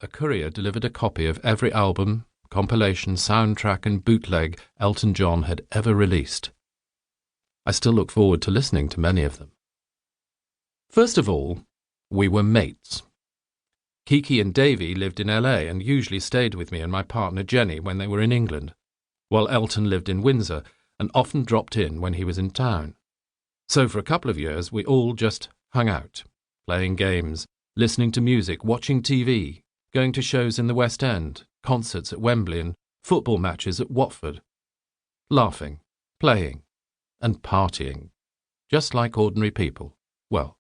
a courier delivered a copy of every album, compilation, soundtrack and bootleg Elton John had ever released. I still look forward to listening to many of them. First of all, we were mates. Kiki and Davy lived in LA and usually stayed with me and my partner Jenny when they were in England, while Elton lived in Windsor and often dropped in when he was in town. So for a couple of years we all just hung out, playing games, listening to music, watching TV, going to shows in the West End, concerts at Wembley and football matches at Watford, laughing, playing, and partying, just like ordinary people. Well,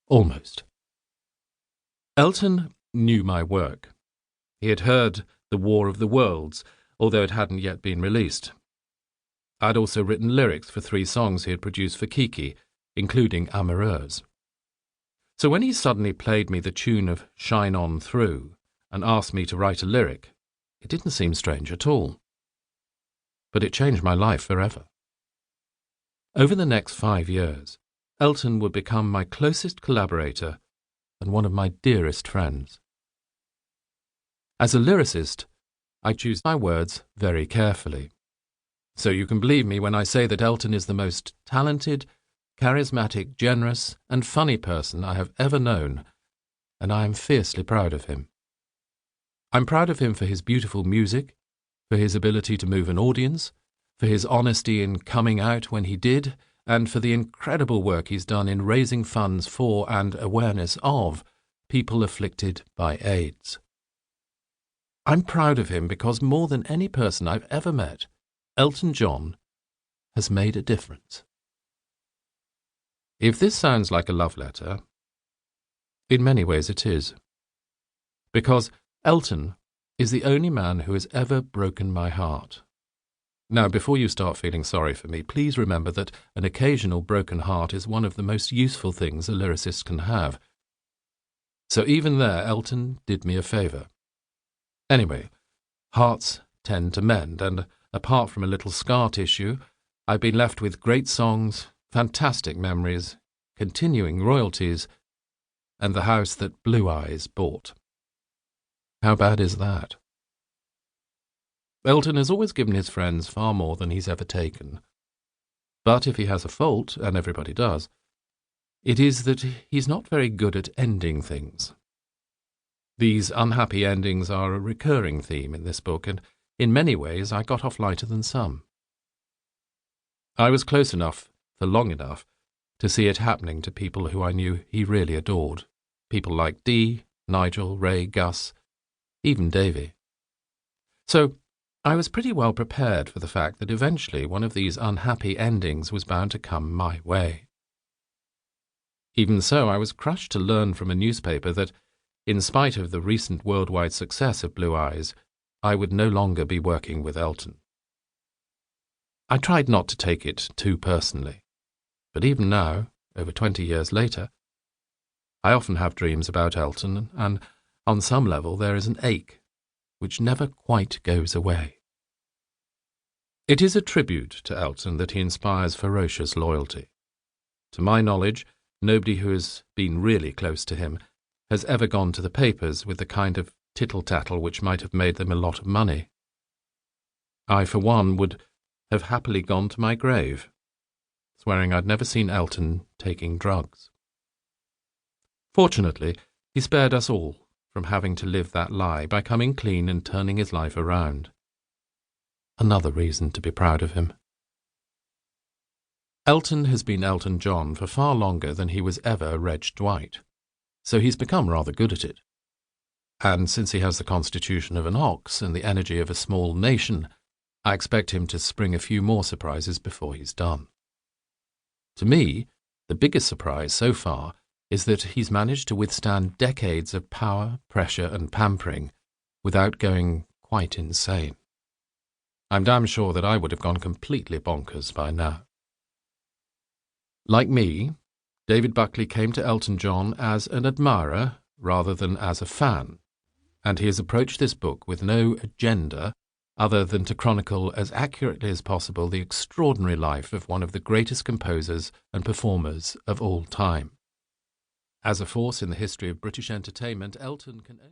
almost. Elton knew my work. He had heard The War of the Worlds, although it hadn't yet been released. I'd also written lyrics for 3 songs he had produced for Kiki, including Amoureuse. So when he suddenly played me the tune of Shine On Through and asked me to write a lyric, it didn't seem strange at all. But it changed my life forever. Over the next 5 years, Elton would become my closest collaborator and one of my dearest friends. As a lyricist, I choose my words very carefully. So you can believe me when I say that Elton is the most talented, charismatic, generous, and funny person I have ever known, and I am fiercely proud of him. I'm proud of him for his beautiful music, for his ability to move an audience, for his honesty in coming out when he did, and for the incredible work he's done in raising funds for and awareness of people afflicted by AIDS. I'm proud of him because more than any person I've ever met, Elton John has made a difference. If this sounds like a love letter, in many ways it is. Because Elton is the only man who has ever broken my heart. Now, before you start feeling sorry for me, please remember that an occasional broken heart is one of the most useful things a lyricist can have. So even there, Elton did me a favour. Anyway, hearts tend to mend, and apart from a little scar tissue, I've been left with great songs, fantastic memories, continuing royalties, and the house that Blue Eyes bought. How bad is that? Elton has always given his friends far more than he's ever taken. But if he has a fault, and everybody does, it is that he's not very good at ending things. These unhappy endings are a recurring theme in this book, and in many ways I got off lighter than some. I was close enough, for long enough, to see it happening to people who I knew he really adored. People like Dee, Nigel, Ray, Gus, even Davy. So I was pretty well prepared for the fact that eventually one of these unhappy endings was bound to come my way. Even so, I was crushed to learn from a newspaper that, in spite of the recent worldwide success of Blue Eyes, I would no longer be working with Elton. I tried not to take it too personally, but even now, over 20 years later, I often have dreams about Elton, and on some level there is an ache which never quite goes away. It is a tribute to Elton that he inspires ferocious loyalty. To my knowledge, nobody who has been really close to him has ever gone to the papers with the kind of tittle-tattle which might have made them a lot of money. I, for one, would have happily gone to my grave, swearing I'd never seen Elton taking drugs. Fortunately, he spared us all from having to live that lie by coming clean and turning his life around. Another reason to be proud of him. Elton has been Elton John for far longer than he was ever Reg Dwight, so he's become rather good at it. And since he has the constitution of an ox and the energy of a small nation, I expect him to spring a few more surprises before he's done. To me, the biggest surprise so far is that he's managed to withstand decades of power, pressure and pampering without going quite insane. I'm damn sure that I would have gone completely bonkers by now. Like me, David Buckley came to Elton John as an admirer rather than as a fan, and he has approached this book with no agenda other than to chronicle as accurately as possible the extraordinary life of one of the greatest composers and performers of all time. As a force in the history of British entertainment, Elton can only